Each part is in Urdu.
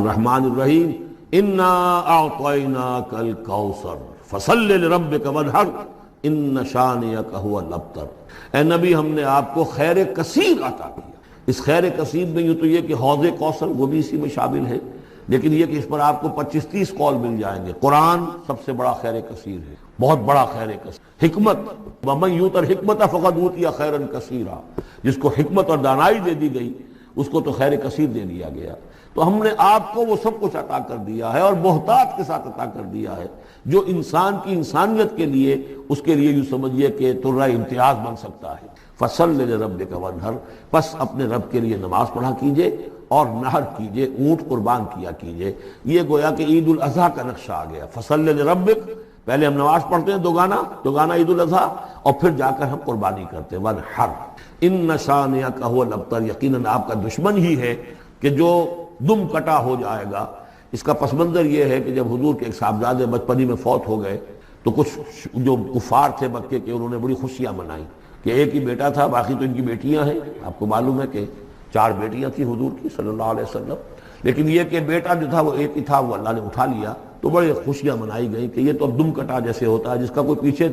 الرحمن الرحیم انا اعطیناک الکوثر فصل لربک وانحر ان شانئک هو الابتر۔ اے نبی ہم نے آپ کو خیر کثیر عطا کیا۔ اس خیر کثیر میں یوں تو یہ کہ حوض کوثر وہ بھی اسی میں شامل ہے، لیکن یہ کہ اس پر آپ کو 25-30 قول مل جائیں گے۔ قرآن سب سے بڑا خیر کثیر ہے، بہت بڑا خیر کثیر۔ حکمت، ومن یؤت الحکمت فقد اوتی خیرا کثیرا، جس کو حکمت اور دانائی دے دی گئی اس کو تو خیر کثیر دے دیا گیا۔ تو ہم نے آپ کو وہ سب کچھ عطا کر دیا ہے اور بہتات کے ساتھ عطا کر دیا ہے، جو انسان کی انسانیت کے لیے، اس کے لیے یوں سمجھیے کہ ترہ امتیاز بن سکتا ہے۔ فصل لربک وانحر، پس اپنے رب کے لیے نماز پڑھا کیجئے اور نحر کیجئے، اونٹ قربان کیا کیجئے۔ یہ گویا کہ عید الاضحیٰ کا نقشہ آ گیا۔ فصل لربک، پہلے ہم نماز پڑھتے ہیں دوگانا عید الاضحیٰ، اور پھر جا کر ہم قربانی کرتے ہیں۔ وانحر ان شانئک هو الابتر، یقیناً آپ کا دشمن ہی ہے کہ جو دم کٹا ہو جائے گا۔ اس کا پس منظر یہ ہے کہ جب حضور کے ایک صاحبزادے بچپنی میں فوت ہو گئے تو کچھ جو کفار تھے مکے کے، انہوں نے بڑی خوشیاں منائیں کہ ایک ہی بیٹا تھا، باقی تو ان کی بیٹیاں ہیں۔ آپ کو معلوم ہے کہ 4 بیٹیاں تھیں حضور کی صلی اللہ علیہ وسلم، لیکن یہ کہ بیٹا جو تھا وہ ایک ہی تھا، وہ اللہ نے اٹھا لیا، تو بڑے خوشیاں منائی گئیں کہ یہ تو اب دم کٹا جیسے ہوتا ہے جس کا کوئی پیچھے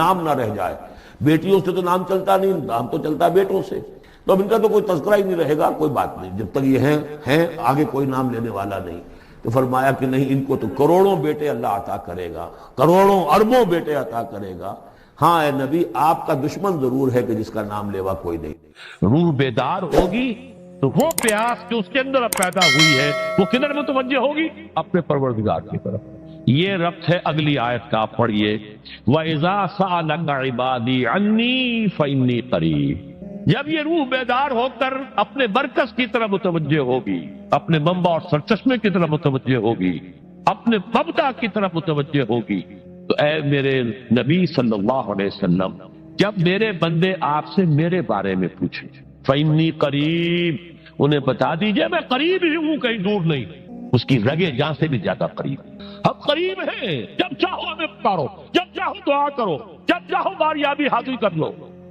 نام نہ رہ جائے۔ بیٹیوں سے تو نام چلتا نہیں، نام تو چلتا بیٹوں سے، تو اب ان کا تو کوئی تذکرہ ہی نہیں رہے گا۔ کوئی بات نہیں، جب تک یہ ہیں آگے کوئی نام لینے والا نہیں۔ تو فرمایا کہ نہیں، ان کو تو کروڑوں بیٹے اللہ عطا کرے گا، کروڑوں اربوں بیٹے عطا کرے گا۔ ہاں اے نبی، آپ کا دشمن ضرور ہے کہ جس کا نام لیوا کوئی نہیں۔ روح بیدار ہوگی تو وہ پیاس جو اس کے اندر اب پیدا ہوئی ہے وہ کدھر متوجہ ہوگی؟ اپنے پروردگار کی طرف۔ یہ ربط ہے اگلی آیت کا، پڑھیے وَإِذَا سَأَلَكَ عِبَادِي عَنِّي فَإِنِّي قَرِيبٌ۔ جب یہ روح بیدار ہو کر اپنے مرکز کی طرف متوجہ ہوگی، اپنے منبع اور سرچشمے کی طرف متوجہ ہوگی، اپنے مبدا کی طرف متوجہ ہوگی، تو اے میرے نبی صلی اللہ علیہ وسلم، جب میرے بندے آپ سے میرے بارے میں پوچھیں فَإِنِّي قَرِيبٌ، انہیں بتا دیجئے میں قریب ہی ہوں، کہیں دور نہیں، اس کی رگے جان سے بھی زیادہ قریب۔ ہم قریب ہیں، جب چاہو ہمیں پکارو، جب چاہو دعا کرو، جب چاہو باریابی حاصل کر لو۔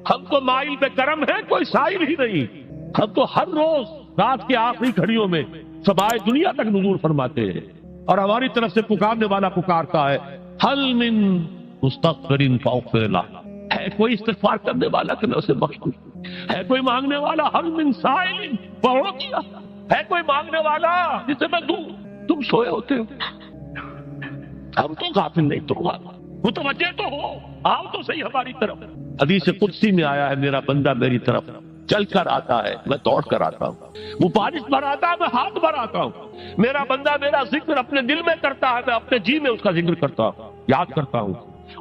ہم کو مائل پہ کرم ہے، کوئی سائل ہی نہیں۔ ہم تو ہر روز رات کے آخری گھڑیوں میں سمائے دنیا تک نزول فرماتے ہیں، اور ہماری طرف سے پکارنے والا پکارتا ہے حل من مستغفر فاغفر لہ، ہے کوئی استغفار کرنے والا کہ میں اسے بخش دوں، ہے کوئی مانگنے والا حل من سائل فاعطی، ہے کوئی مانگنے والا جسے میں دوں۔ تم سوئے ہوتے ہو، ہم تو غافل نہیں، تو متوجہ تو ہو، آؤ تو صحیح ہماری طرف۔ حدیث قدسی میں آیا ہے میرا بندہ میری طرف چل کر آتا ہے، میں دوڑ کر آتا ہوں، وہ بارش بھراتا ہے، میں ہاتھ بھراتا ہوں۔ میرا بندہ میرا ذکر اپنے دل میں کرتا ہے، میں اپنے جی میں اس کا ذکر کرتا ہوں، یاد کرتا ہوں۔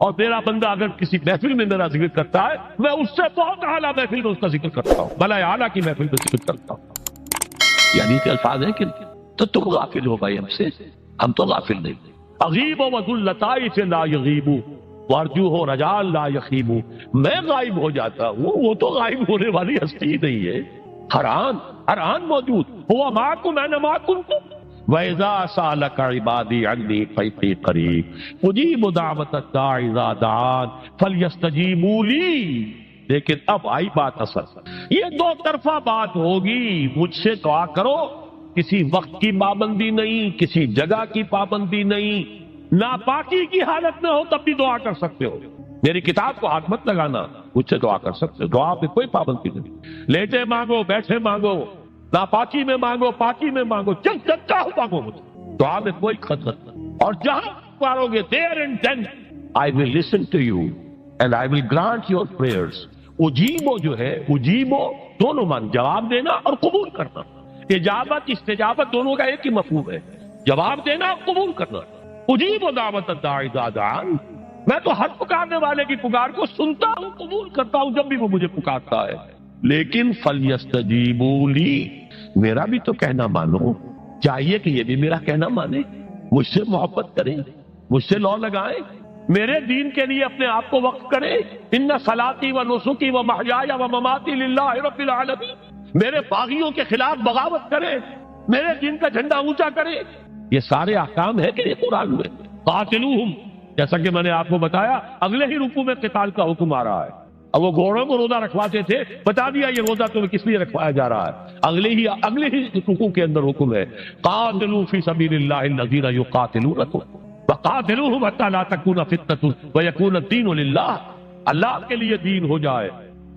اور میرا بندہ اگر کسی محفل میں میرا ذکر کرتا ہے، میں اس سے بہت اعلیٰ محفل میں اس کا ذکر کرتا ہوں، بلائے اعلیٰ کی محفل میں ذکر کرتا ہوں۔ یعنی کہ الفاظ ہیں کہ تو تم غافل ہو بھائی ہم سے، ہم تو غافل نہیں۔ اغیب و ذلطائف لا یغیب وارجو ہو رجال لا یخیب، میں غائب ہو جاتا ہوں، وہ تو غائب ہونے والی ہستی نہیں ہے، ہر آن موجود، ہوا معکم اینما کنتم وَإِذَا سَأَلَكَ عِبَادِي عَنِّي فَإِنِّي قَرِيبٌ أُجِيبُ دَعْوَةَ الدَّاعِ إِذَا دَعَانِ فَلْيَسْتَجِيبُوا لِي۔ لیکن اب آئی بات اصل، یہ دو طرفہ بات ہوگی، مجھ سے دعا کرو، کسی وقت کی پابندی نہیں، کسی جگہ کی پابندی نہیں، ناپاکی کی حالت میں ہو تب بھی دعا کر سکتے ہو، میری کتاب کو ہاتھ مت لگانا، مجھ سے دعا کر سکتے ہو، دعا پہ کوئی پابندی نہیں، لیٹے مانگو، بیٹھے مانگو، ناپاکی میں مانگو، پاکی میں مانگو، جب چاہو مانگو، مجھے دعا میں کوئی خطرت نہیں، اور جہاں پارو گے there and then I will listen to you and I will grant your prayers۔ اجیبو جو ہے، اجیبو دونوں مان، جواب دینا اور قبول کرنا، اجابت استجابت دونوں کا ایک ہی مفہوم ہے، جواب دینا اور قبول کرنا۔ اجیب دعوت الداعی اذا دعان، میں تو ہر پکارنے والے کی پکار کو سنتا ہوں، قبول کرتا ہوں جب بھی وہ مجھے پکارتا ہے، لیکن فلیستجیبوا لی، میرا بھی تو کہنا مانو، چاہیے کہ یہ بھی میرا کہنا مانے، مجھ سے محبت کریں، مجھ سے لو لگائیں، میرے دین کے لیے اپنے آپ کو وقف کریں۔ ان صلاتی و نسکی و محیای و مماتی للہ رب العالمین، میرے باغیوں کے خلاف بغاوت کریں، میرے دین کا جھنڈا اونچا کریں، یہ سارے احکام ہے کہ یہ قرآن میں۔ قاتلوہم، جیسا کہ میں نے آپ کو بتایا اگلے ہی رکوع میں قتال کا حکم آ رہا ہے، اب وہ گھوڑوں کو روزہ رکھواتے تھے، بتا دیا یہ روزہ تمہیں کس لیے رکھوایا جا رہا ہے، اگلے ہی رکوع کے اندر حکم ہے قاتلوا فی سبیل اللہ الذین یقاتلونکم وقاتلوہم حتی لا تکون فتنۃ ویکون الدین للہ، اللہ کے لیے دین ہو جائے،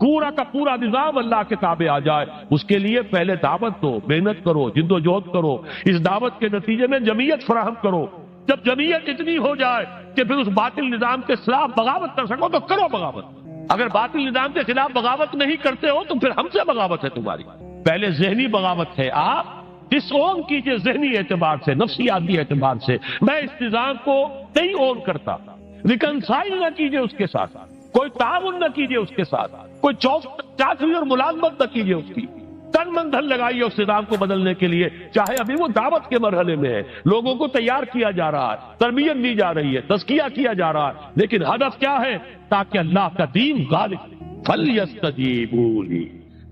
پورا کا پورا نظام اللہ کے تابع آ جائے، اس کے لیے پہلے دعوت دو، محنت کرو، جد و جہد کرو، اس دعوت کے نتیجے میں جمعیت فراہم کرو، جب جمعیت اتنی ہو جائے کہ پھر اس باطل نظام کے خلاف بغاوت کر سکو تو کرو بغاوت، اگر باطل نظام کے خلاف بغاوت نہیں کرتے ہو تو پھر ہم سے بغاوت ہے تمہاری، پہلے ذہنی بغاوت ہے، آپ ڈس اون کیجئے ذہنی اعتبار سے، نفسیاتی اعتبار سے، میں اس نظام کو نہیں اون کرتا، ریکنسائل نہ کیجئے اس کے ساتھ، کوئی تعاون نہ کیجئے اس کے ساتھ، کوئی چاکری اور ملازمت نہ کیجئے اس کی، تن من دھن لگائیے اس نظام کو بدلنے کے لیے، چاہے ابھی وہ دعوت کے مرحلے میں ہے، لوگوں کو تیار کیا جا رہا ہے، تربیت دی جا رہی ہے، تزکیہ کیا جا رہا ہے، لیکن ہدف کیا ہے؟ تاکہ اللہ کا دین غالب۔ فَلْيَسْتَجِيبُوا لِي،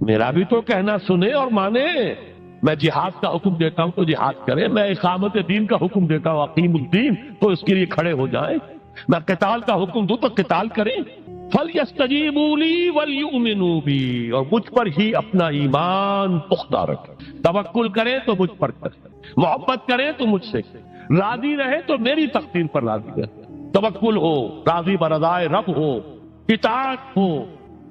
میرا بھی تو کہنا سنیں اور مانیں، میں جہاد کا حکم دیتا ہوں تو جہاد کریں، میں اقامت دین کا حکم دیتا ہوں اقیم الدین تو اس کے لیے کھڑے ہو جائیں، میں قتال کا حکم دوں تو قتال کریں۔ فَلْيَسْتَجِيبُوا لِي وَلْيُؤْمِنُوا بِي، اور مجھ پر ہی اپنا ایمان پختہ رکھیں، توکل کریں تو مجھ پر کریں، محبت کریں تو مجھ سے کریں، راضی رہے تو میری تقدیر پر راضی رہے، توکل ہو، راضی برضائے رب ہو، اطاعت ہو،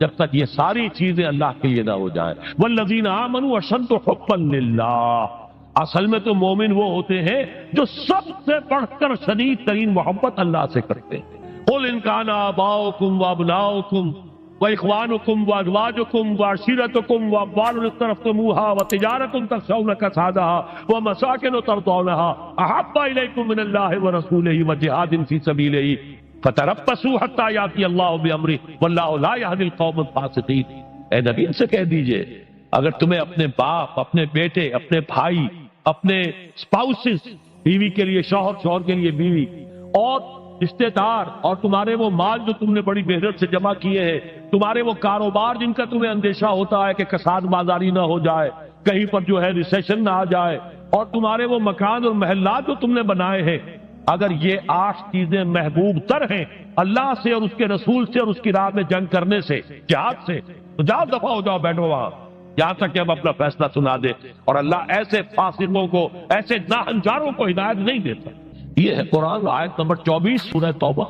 جب تک یہ ساری چیزیں اللہ کے لیے نہ ہو جائیں۔ وَالَّذِينَ آمَنُوا أَشَدُّ حُبًّا لِلَّهِ، اصل میں تو مومن وہ ہوتے ہیں جو سب سے بڑھ کر شدید ترین محبت اللہ سے کرتے ہیں۔ قُلْ إِنْ كَانَ آبَاؤُكُمْ وَأَبْنَاؤُكُمْ وَإِخْوَانُكُمْ وَأَزْوَاجُكُمْ وَعَشِيرَتُكُمْ وَأَمْوَالٌ اقْتَرَفْتُمُوهَا وَتِجَارَةٌ تَخْشَوْنَ كَسَادَهَا وَمَسَاكِنُ تَرْضَوْنَهَا أَحَبَّ إِلَيْكُم مِّنَ اللَّهِ وَرَسُولِهِ وَجِهَادٍ فِي سَبِيلِهِ فَتَرَبَّصُوا حَتَّىٰ يَأْتِيَ اللَّهُ بِأَمْرِهِ وَاللَّهُ لَا يَهْدِي الْقَوْمَ الْفَاسِقِينَ۔ اے نبی ان سے کہہ دیجئے اگر تمہیں اپنے باپ، اپنے بیٹے، اپنے بھائی، اپنے اسپاؤسز، بیوی کے لیے شوہر، شوہر کے لیے بیوی، اور رشتے دار، اور تمہارے وہ مال جو تم نے بڑی محنت سے جمع کیے ہیں، تمہارے وہ کاروبار جن کا تمہیں اندیشہ ہوتا ہے کہ کساد بازاری نہ ہو جائے، کہیں پر جو ہے ریسیشن نہ آ جائے، اور تمہارے وہ مکان اور محلات جو تم نے بنائے ہیں، اگر یہ 8 چیزیں محبوب تر ہیں اللہ سے اور اس کے رسول سے اور اس کی راہ میں جنگ کرنے سے، جہاد سے، تو جاؤ دفع ہو جاؤ، بیٹھو وہاں، یہاں تک کہ ہم اپنا فیصلہ سنا دے، اور اللہ ایسے فاسقوں کو، ایسے ناہنجاروں کو ہدایت نہیں دیتا۔ یہ ہے قرآن آیت نمبر 24 سورہ توبہ۔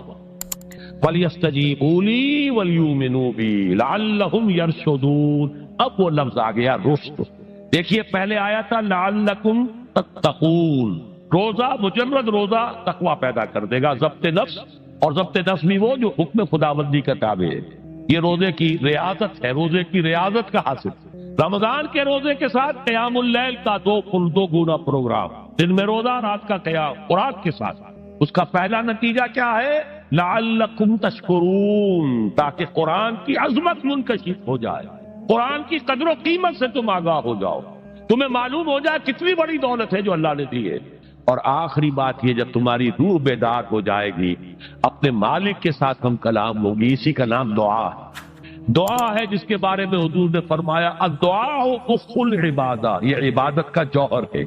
فَلْيَسْتَجِيبُوا لِي وَلْيُؤْمِنُوا بِي لَعَلَّهُمْ يَرْشُدُونَ، اب وہ لفظ آ گیا رشد۔ دیکھیے پہلے آیا تھا لَعَلَّكُمْ تَتَّقُونَ، روزہ، مجرد روزہ تقوی پیدا کر دے گا، ضبط نفس، اور ضبط نفس بھی وہ جو حکم خداوندی کا تابع ہے، یہ روزے کی ریاضت ہے، روزے کی ریاضت کا حاصل۔ رمضان کے روزے کے ساتھ قیام اللیل کا دو گنا پروگرام، دن میں روزہ، رات کا قیام، قرآن کے ساتھ۔ اس کا پہلا نتیجہ کیا ہے؟ لعلکم تشکرون، تاکہ قرآن کی عظمت منکشف ہو جائے، قرآن کی قدر و قیمت سے تم آگاہ ہو جاؤ، تمہیں معلوم ہو جائے کتنی بڑی دولت ہے جو اللہ نے دی ہے۔ اور آخری بات یہ، جب تمہاری روح بیدار ہو جائے گی، اپنے مالک کے ساتھ ہم کلام ہوگی، اسی کا نام دعا ہے۔ دعا ہے جس کے بارے میں حضور نے فرمایا الدعاء اخ العبادہ، یہ عبادت کا جوہر ہے۔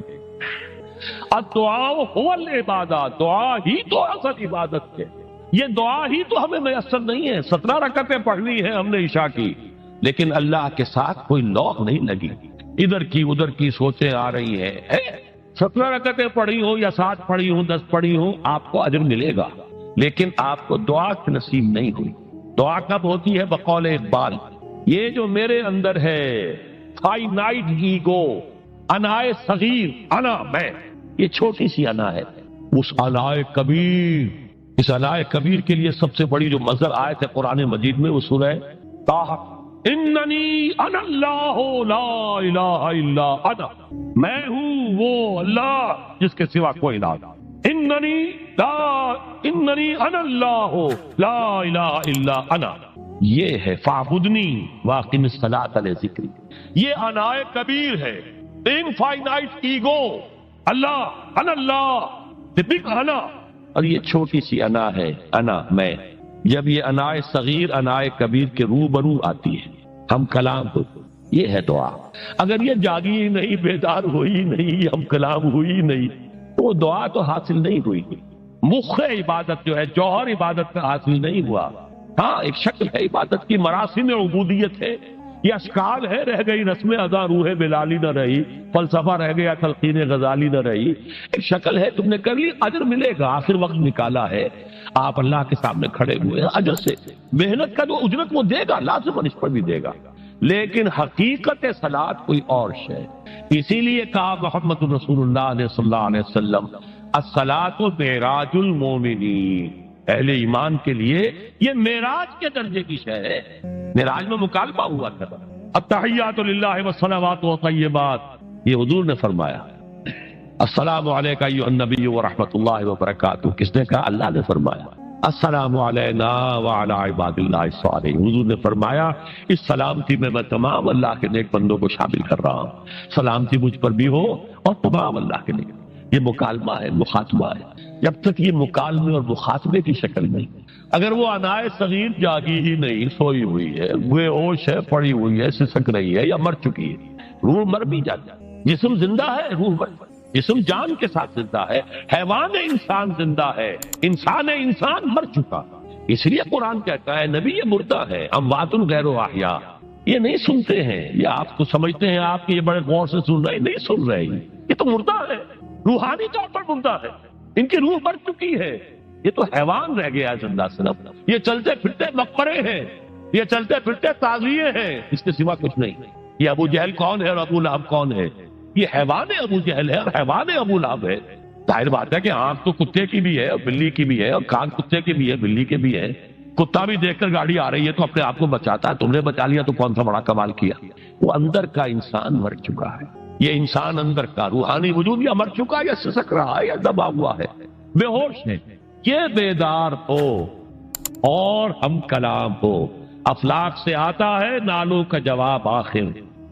الدعاء هو العبادہ، دعا ہی تو اصل عبادت ہے، یہ دعا ہی تو ہمیں میسر نہیں ہے۔ 17 رکعتیں پڑھنی ہیں ہم نے عشاء کی، لیکن اللہ کے ساتھ کوئی لوح نہیں لگی، ادھر کی ادھر کی سوچیں آ رہی ہیں۔ 17 رکعتیں پڑھی ہوں یا 7 پڑھی ہوں، 10 پڑھی ہوں، آپ کو اجر ملے گا، لیکن آپ کو دعا کی نصیب نہیں ہوئی۔ دعا کب ہوتی ہے؟ بقول اقبال، یہ جو میرے اندر ہے فائنائٹ ایگو، انائے صغیر، انا میں، یہ چھوٹی سی انا ہے، اس انائے کبیر، اس انائے کبیر کے لیے سب سے بڑی جو مظہر آیت ہے قرآن مجید میں وہ سورہ طٰہٰ، اننی انا اللہ لا الہ الا انا، میں ہوں وہ اللہ جس کے سوا کوئی نہ، اننی انا اللہ لا الہ الا انا، یہ ہے فاعبدنی واقم الصلاۃ لذکری، یہ انائے کبیر ہے، infinite ego, Allah, Allah, the big انا، اور یہ چھوٹی سی انا ہے، انا میں۔ جب یہ انائے صغیر انائے کبیر کے روبرو آتی ہے، ہم کلام ہو، یہ ہے دعا۔ اگر یہ جاگی ہی نہیں، بیدار ہوئی نہیں، ہم کلام ہوئی نہیں، تو دعا تو حاصل نہیں ہوئی، مخ عبادت جو ہے، جوہر عبادت کا حاصل نہیں ہوا۔ ہاں ایک شکل ہے عبادت کی، مراسم عبودیت ہے، یہ اشکال ہے، رہ گئی رسم ادا روح بلالی نہ رہی، فلسفہ رہ گیا تلقین غزالی نہ رہی، ایک شکل ہے، تم نے کر لی، اجر ملے گا، آخر وقت نکالا ہے، آپ اللہ کے سامنے کھڑے ہوئے ہیں، اجر سے محنت کا جو اجرت وہ دے گا، لازم اس پر بھی دے گا، لیکن حقیقت صلاۃ کوئی اور شے۔ اسی لیے کہا محمد رسول اللہ علیہ صلی اللہ علیہ وسلم الصلاۃ معراج المومنین، اہل ایمان کے لیے یہ معراج کے درجے کی شے ہے، معراج میں مکالمہ ہوا تھا، التحیات للہ والصلوات والطیبات، یہ حضور نے فرمایا، السلام علیکہ ایھا النبی ورحمۃ اللہ وبرکاتہ، کس نے کہا؟ اللہ نے فرمایا، السلام علینا وعلی عباد اللہ الصالحین، حضور نے فرمایا اس سلامتی میں تمام اللہ کے نیک بندوں کو شامل کر رہا ہوں، سلامتی مجھ پر بھی ہو اور تمام اللہ کے نیک۔ یہ مکالمہ ہے، مخاطبہ ہے، جب تک یہ مکالمے اور مخاطبے کی شکل نہیں، اگر وہ انائے صغیر جاگی ہی نہیں، سوئی ہوئی ہے، بے ہوش ہے، پڑی ہوئی ہے، سسک رہی ہے یا مر چکی ہے، روح مر بھی جاتا ہے، جسم زندہ ہے، روح مر، جسم جان کے ساتھ زندہ ہے، حیوان انسان زندہ ہے، انسان مر چکا، اس لیے قرآن کہتا ہے نبی یہ مردہ ہے، اموات غیر احیاء، یہ نہیں سنتے ہیں، یہ آپ کو سمجھتے ہیں آپ کے یہ بڑے غور سے سن رہے ہیں، نہیں سن رہے ہیں، یہ تو مردہ ہے، روحانی طور پر مردہ ہے، ان کی روح مر چکی ہے، یہ تو حیوان رہ گیا ہے زندہ صرف، یہ چلتے پھرتے مقبرے ہیں، یہ چلتے پھرتے تعزیے ہیں، اس کے سوا کچھ نہیں۔ یہ ابو جہل کون ہے اور ابو لہب کون ہے؟ یہ حیوان ابو جہل ہے اور حیوان ابو لہب ہے۔ ظاہر بات ہے کہ آنکھ تو کتے کی بھی ہے اور بلی کی بھی ہے اور کان کتے کی بھی ہے، بلی کے بھی ہے، کتا بھی دیکھ کر گاڑی آ رہی ہے تو اپنے آپ کو بچاتا ہے، تم نے بچا لیا تو کون سا بڑا کمال کیا۔ وہ اندر کا انسان مر چکا ہے، یہ انسان اندر کا روحانی وجود یا مر چکا یا سسک رہا ہے یا دبا ہوا ہے، بے ہوش ہے، یہ بیدار ہو اور ہم کلام ہو، افلاک سے آتا ہے نالوں کا جواب آخر،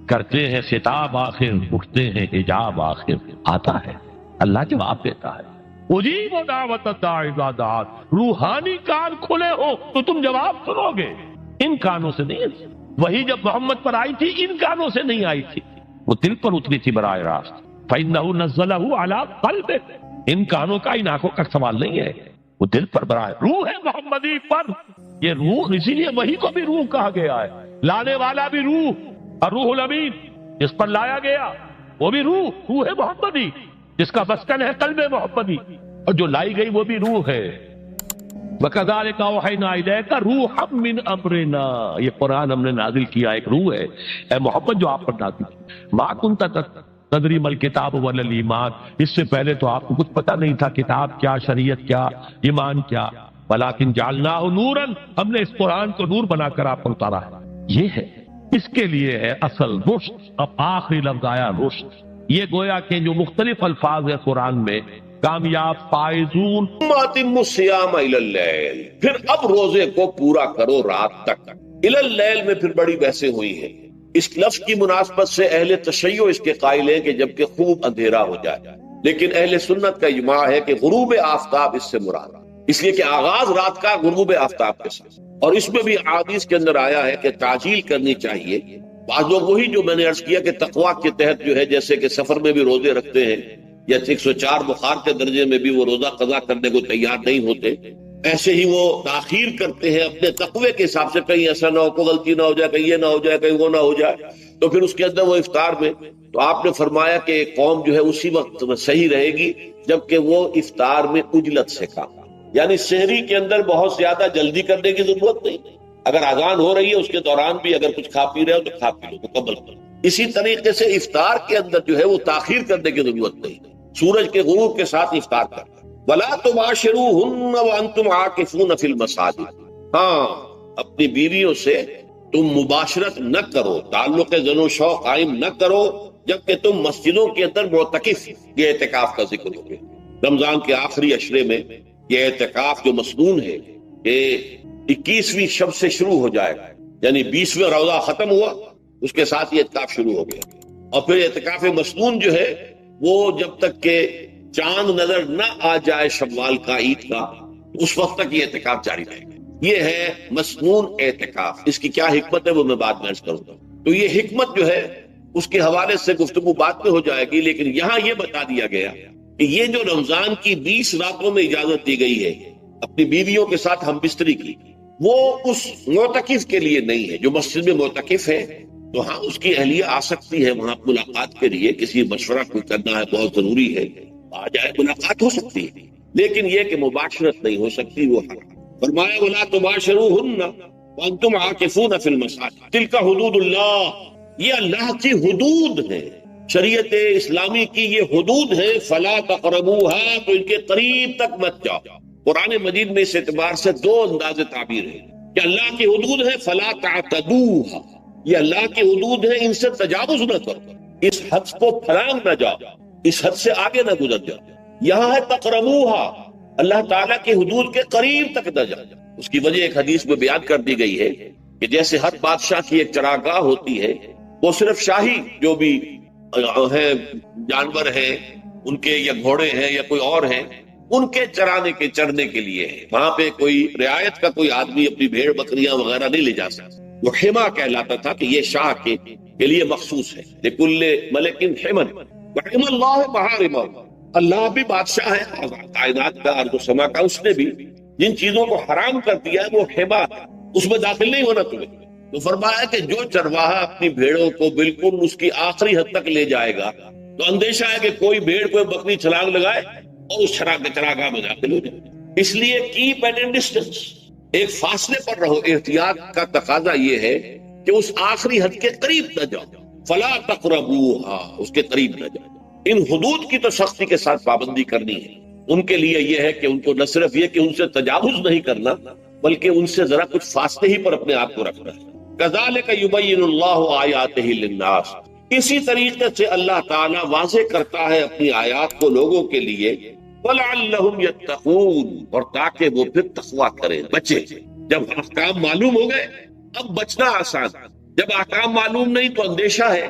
کرتے ہیں خطاب آخر، اٹھتے ہیں حجاب آخر، آتا ہے اللہ جواب دیتا ہے، اجیب دعوت الداعی اذا دعان، روحانی کان کھلے ہو تو تم جواب سنو گے، ان کانوں سے نہیں، وہی جب محمد پر آئی تھی ان کانوں سے نہیں آئی تھی، وہ دل پر اتری تھی براہ راست، فإنہ نزلہ علی قلبک، ان کانوں کا ان آنکھوں کا سوال نہیں ہے، وہ دل پر براہ روح ہے محمدی پر، یہ روح اسی لیے وہی کو بھی روح کہا گیا ہے، لانے والا بھی روح، اور روح الامین جس پر لایا گیا وہ بھی روح محمدی، جس کا مسکن ہے قلب محمدی، اور جو لائی گئی وہ بھی روح ہے۔ وَكَذَلِكَ أَوْحَيْنَا إِلَيْكَ رُوحًا مِّنْ أَمْرِنَا، یہ قرآن ہم نے نازل کیا، ایک روح ہے اے محمد جو آپ پر نازل کی، مَا كُنْتَ تَدْرِي مَا الْكِتَابُ وَلَا الْإِيمَانُ، اس سے پہلے تو آپ کو کچھ پتہ نہیں تھا کتاب کیا، شریعت کیا، ایمان کیا، وَلَكِنْ جَعَلْنَاهُ نُورًا، ہم نے اس قرآن کو نور بنا کر آپ پر اتارا ہے، یہ ہے، اس کے لیے ہے اصل رشد۔ اب آخری لفظ آیا رشد، یہ گویا کہ جو مختلف الفاظ ہے قرآن میں، کامیاب، فائزون، اتم الصیام الی اللیل، پھر اب روزے کو پورا کرو رات تک، الی اللیل میں پھر بڑی بحثیں ہوئی ہیں، اس لفظ کی مناسبت سے اہل تشیع اس کے قائل ہیں کہ جب کہ خوب اندھیرا ہو جائے، لیکن اہل سنت کا اجماع ہے کہ غروب آفتاب اس سے مراد، اس لیے کہ آغاز رات کا غروب آفتاب کے ساتھ، اور اس میں بھی احادیث کے اندر آیا ہے کہ تعجیل کرنی چاہیے۔ بعض لوگ وہی جو میں نے عرض کیا کہ تقویٰ کے تحت جو ہے جیسے کہ سفر میں بھی روزے رکھتے ہیں یا 104 بخار کے درجے میں بھی وہ روزہ قضا کرنے کو تیار نہیں ہوتے، ایسے ہی وہ تاخیر کرتے ہیں اپنے تقوی کے حساب سے، کہیں ایسا نہ ہو، کوئی غلطی نہ ہو جائے، کہیں یہ نہ ہو جائے، کہیں وہ نہ ہو جائے، تو پھر اس کے اندر وہ افطار میں، تو آپ نے فرمایا کہ قوم جو ہے اسی وقت صحیح رہے گی جبکہ وہ افطار میں عجلت سے کام، یعنی سحری کے اندر بہت زیادہ جلدی کرنے کی ضرورت نہیں، اگر اذان ہو رہی ہے اس کے دوران بھی اگر کچھ کھا پی رہے ہو تو کھا پی لو، مکمل کرو۔ اسی طریقے سے افطار کے اندر جو ہے وہ تاخیر کرنے کی ضرورت نہیں، سورج کے غروب کے ساتھ افطار کرنا۔ وَلَا تُبَاشِرُوهُنَّ وَأَنْتُمْ عَاكِفُونَ فِي الْمَسَاجِدِ، ہاں اپنی بیویوں سے تم مباشرت نہ کرو، تعلق زن و شوق قائم نہ کرو جبکہ تم مسجدوں کے اندر معتکف، یہ اعتکاف کا ذکر ہو گیا۔ رمضان کے آخری عشرے میں یہ اعتکاف جو مسنون ہے کہ 21ویں شب سے شروع ہو جائے گا، یعنی 20واں روزہ ختم ہوا اس کے ساتھ یہ اعتکاف شروع ہو گیا، اور پھر اعتکاف مسنون جو ہے وہ جب تک کہ چاند نظر نہ آ جائے شوال کا، عید کا، اس وقت تک یہ اعتکاف جاری رہے گا۔ یہ ہے مسنون اعتکاف، اس کی کیا حکمت ہے وہ میں بعد میں عرض کروں گا، تو یہ حکمت جو ہے اس کے حوالے سے گفتگو بعد میں ہو جائے گی، لیکن یہاں یہ بتا دیا گیا کہ یہ جو رمضان کی 20 راتوں میں اجازت دی گئی ہے اپنی بیویوں کے ساتھ ہم بستری کی، وہ اس معتکف کے لیے نہیں ہے جو مسجد میں معتکف ہے، تو ہاں اس کی اہلیہ آ سکتی ہے وہاں ملاقات کے لیے، کسی مشورہ کوئی کرنا ہے بہت ضروری ہے، آ جائے، ملاقات ہو سکتی ہے، لیکن یہ کہ مباشرت نہیں ہو سکتی، وہ حرام۔ فرمایا وَلَا تُبَاشِرُوهُنَّ وَأَنْتُمْ عَاكِفُونَ فِي الْمَسَاجِدِ تِلْكَ حُدُودُ اللَّهِ، یہ اللہ کی حدود ہے، شریعت اسلامی کی یہ حدود ہے، فَلَا تَقْرَبُوهَا، تو ان کے قریب تک مت جاؤ۔ قرآن مجید میں اس اعتبار سے دو انداز تعبیر ہے کہ اللہ کی حدود ہے فَلَا تَعْتَدُوهَا، یہ اللہ کی حدود ہے، ان سے تجاوز نہ کرو، اس حد کو پھلانگ نہ جاؤ، اس حد سے آگے نہ گزر جاؤ۔ یہاں ہے تقربوها، اللہ تعالیٰ کی حدود کے قریب تک نہ جاؤ۔ اس کی وجہ ایک حدیث میں بیان کر دی گئی ہے کہ جیسے ہر بادشاہ کی ایک چراگاہ ہوتی ہے، وہ صرف شاہی جو بھی ہے جانور ہیں ان کے، یا گھوڑے ہیں یا کوئی اور ہیں، ان کے چرانے کے چرنے کے لیے ہے، وہاں پہ کوئی رعایت کا کوئی آدمی اپنی بھیڑ بکریاں وغیرہ نہیں لے جا سکتا، وہ حما کہلاتا تھا کہ یہ شاہ کے لیے مخصوص ہے، لکل ملک حمن وحم اللہ محارمہ، اللہ بھی بادشاہ ہے کائنات کا، ارض و سما کا، اس نے بھی جن چیزوں کو حرام کر دیا ہے وہ حما، اس میں داخل نہیں ہونا تمہیں۔ تو فرمایا کہ جو چرواہا اپنی بھیڑوں کو بالکل اس کی آخری حد تک لے جائے گا تو اندیشہ ہے کہ کوئی بھیڑ کوئی بکری چھلانگ لگائے اور اس چراگاہ میں داخل ہو جائے، اس لیے کیپ ایٹ اے ڈسٹینس، ایک فاصلے پر رہو۔ احتیاط کا تقاضا یہ ہے کہ اس آخری حد کے قریب نہ جاؤ، فلا تقربوها، اس کے قریب نہ جاؤ۔ ان حدود کی تو سختی کے ساتھ پابندی کرنی ہے، ان کے لیے یہ ہے کہ ان کو نہ صرف یہ کہ ان سے تجاوز نہیں کرنا، بلکہ ان سے ذرا کچھ فاصلے ہی پر اپنے آپ کو رکھنا ہے۔ کذالک یبین اللہ آیاتہ للناس، اسی طریقے سے اللہ تعالیٰ واضح کرتا ہے اپنی آیات کو لوگوں کے لیے، وَلَعَلَّهُمْ يَتَّقُونَ، اور تاکہ وہ پھر تقویٰ کریں، بچیں۔ جب احکام معلوم ہو گئے اب بچنا آسان، جب احکام معلوم نہیں تو اندیشہ ہے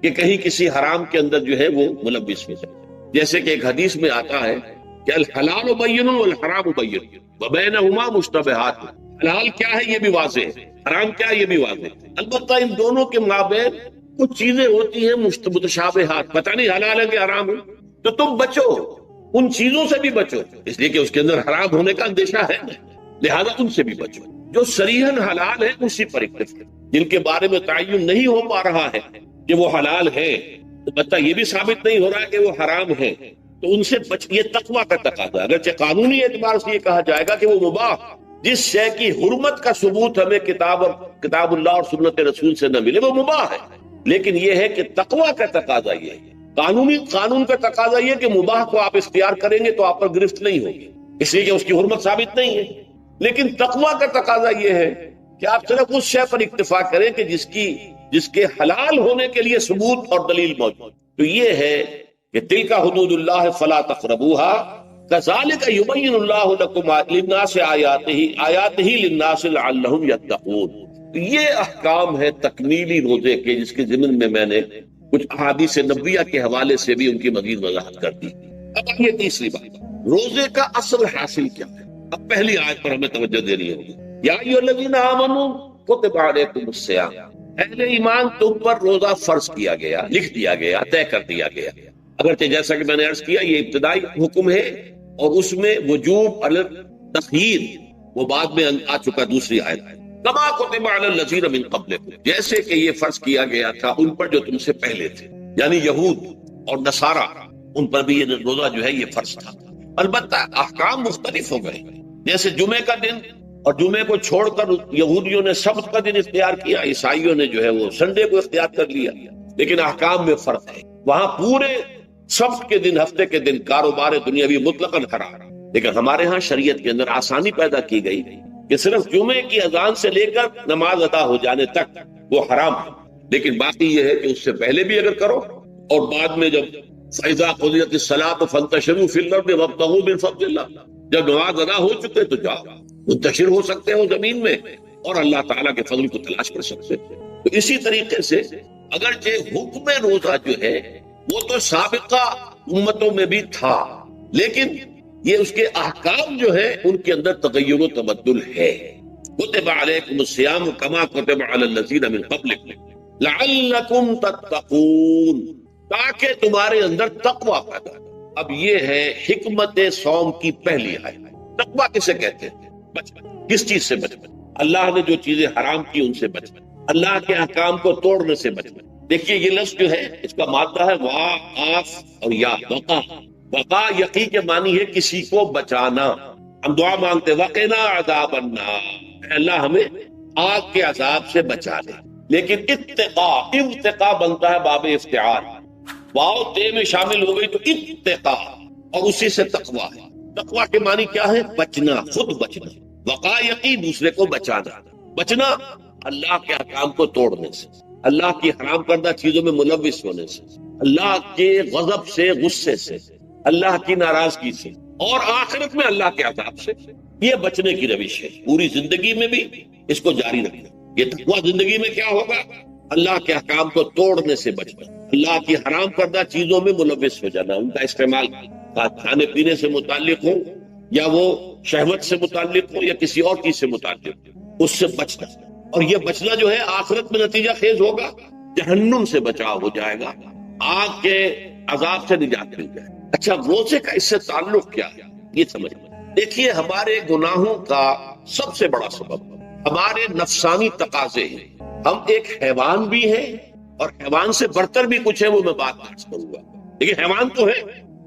کہ کہیں کسی حرام کے اندر جو ہے وہ ملوث ہو جائے۔ جیسے کہ ایک حدیث میں آتا ہے کہ الحلال بین والحرام بین وبینہما مشتبہات، حلال کیا ہے یہ بھی واضح ہے، حرام کیا ہے یہ بھی واضح ہے، البتہ ان دونوں کے مابین کچھ چیزیں ہوتی ہیں متشابہات، پتہ نہیں حلال ہے کہ حرام ہے، تو تم بچو، ان چیزوں سے بھی بچو، اس لیے کہ اس کے اندر حرام ہونے کا اندیشہ ہے، لہذا ان سے بھی بچو۔ جو صریحاً حلال ہے اسی پر اکتفا، جن کے بارے میں تعین نہیں ہو پا رہا ہے کہ وہ حلال ہے، البتہ یہ بھی ثابت نہیں ہو رہا ہے کہ وہ حرام ہے، تو ان سے بچ، یہ تقویٰ کا تقاضا ہے۔ اگرچہ قانونی اعتبار سے یہ کہا جائے گا کہ وہ مباح، جس شے کی حرمت کا ثبوت ہمیں کتاب اللہ اور سنت رسول سے نہ ملے وہ مباح ہے، لیکن یہ ہے کہ تقویٰ کا تقاضا یہ ہے، قانون کا تقاضا یہ کہ مباح کو آپ اختیار کریں گے تو آپ پر گرفت نہیں ہوگی، اس لیے کہ اس کی حرمت ثابت نہیں ہے، لیکن تقویٰ کا تقاضا یہ ہے کہ آپ صرف اس شے پر اکتفا کریں کہ جس کے حلال ہونے کے لیے ثبوت اور دلیل موجود۔ تو یہ ہے کہ تلک حدود اللہ فلا تقربوها کذالک یبین اللہ لکم للناس آیاتہ للناس لعلہم یتقون۔ یہ احکام ہے تکمیلی روزے کے، جس کے ضمن میں میں نے کچھ احادیث نبویہ کے حوالے سے بھی ان کی مزید وضاحت کر دی۔ اب یہ تیسری بات، روزے کا اصل حاصل کیا ہے؟ اب پہلی آیت پر ہمیں توجہ دینی ہوگی، یا ایھا الذین آمنوا کتب علیکم الصیام، اہل ایمان تم پر روزہ فرض کیا گیا، لکھ دیا گیا، طے کر دیا گیا، اگرچہ جیسا کہ میں نے عرض کیا یہ ابتدائی حکم ہے اور اس میں وجوب علی التخییر وہ بعد میں آ چکا دوسری آیت، کما کتب علی الذین من قبلکم، جیسے کہ یہ فرض کیا گیا تھا ان پر جو تم سے پہلے تھے، یعنی یہود اور نصارہ، ان پر بھی یہ روزہ جو ہے یہ فرض تھا۔ البتہ احکام مختلف ہو گئے، جیسے جمعے کا دن، اور جمعے کو چھوڑ کر یہودیوں نے سبت کا دن اختیار کیا، عیسائیوں نے جو ہے وہ سنڈے کو اختیار کر لیا، لیکن احکام میں فرق ہے، وہاں پورے سبت کے دن، ہفتے کے دن کاروبار دنیاوی مطلقاً حرام، لیکن ہمارے ہاں شریعت کے اندر آسانی پیدا کی گئی کہ صرف جمعے کی اذان سے لے کر نماز ادا ہو جانے تک وہ حرام ہے، لیکن باقی یہ ہے کہ اس سے پہلے بھی اگر کرو اور بعد میں جب فَإِذَا قُضِيَتِ الصَّلَاةُ فَانتَشِرُوا فِي الْأَرْضِ وَابْتَغُوا مِن فَضْلِ اللَّهِ، جب نماز ادا ہو چکے تو جاؤ، منتشر ہو سکتے ہو زمین میں اور اللہ تعالیٰ کے فضل کو تلاش کر سکتے ہو۔ تو اسی طریقے سے اگرچہ حکم روزہ جو ہے وہ تو سابقہ امتوں میں بھی تھا، لیکن یہ اس کے احکام جو ہے ان کے اندر تغیر و تبدل ہے۔ کتب علیکم الصیام کما کتب علی الذین من قبلکم لعلکم تتقون، تاکہ تمہارے اندر تقوی پیدا ہو۔ اب یہ ہے حکمت صوم کی پہلی آیت۔ تقوی کسے کہتے ہیں؟ بچپن، کس چیز سے بچپن؟ اللہ نے جو چیزیں حرام کی ان سے بچنا، اللہ کے احکام کو توڑنے سے بچنا۔ دیکھیے یہ لفظ جو ہے اس کا مادہ ہے وا، آف اور یا، وقا۔ وقا یقی کے معنی ہے کسی کو بچانا۔ ہم دعا مانگتے وقنا عذاب النار، اے اللہ ہمیں آگ کے عذاب سے بچا دے، لیکن اتقا بنتا ہے باب افتعال، واو تے میں شامل ہو گئی تو اتقا، اور اسی سے تقویٰ ہے۔ تقویٰ کے معنی کیا ہے؟ بچنا، خود بچنا۔ وقا یقی دوسرے کو بچانا، بچنا اللہ کے احکام کو توڑنے سے، اللہ کی حرام کردہ چیزوں میں ملوث ہونے سے، اللہ کے غضب سے، غصے سے، اللہ کی ناراضگی سے، اور آخرت میں اللہ کے عذاب سے۔ یہ بچنے کی روش ہے، پوری زندگی میں بھی اس کو جاری رکھنا۔ یہ تقویٰ زندگی میں کیا ہوگا؟ اللہ کے احکام کو توڑنے سے بچنا، اللہ کی حرام کردہ چیزوں میں ملوث ہو جانا، ان کا استعمال کھانے پینے سے متعلق ہو یا وہ شہوت سے متعلق ہو یا کسی اور چیز سے متعلق ہو، اس سے بچنا۔ اور یہ بچنا جو ہے آخرت میں نتیجہ خیز ہوگا، جہنم سے بچاؤ ہو جائے گا، آگ کے عذاب سے نجات مل جائے۔ اچھا روزے کا اس سے تعلق کیا ہے یہ سمجھ لیں۔ دیکھیے ہمارے گناہوں کا سب سے بڑا سبب ہمارے نفسانی تقاضے ہیں۔ ہم ایک حیوان بھی ہیں اور حیوان سے بڑھتر بھی کچھ ہے، وہ میں بات کروں گا، لیکن حیوان تو ہے۔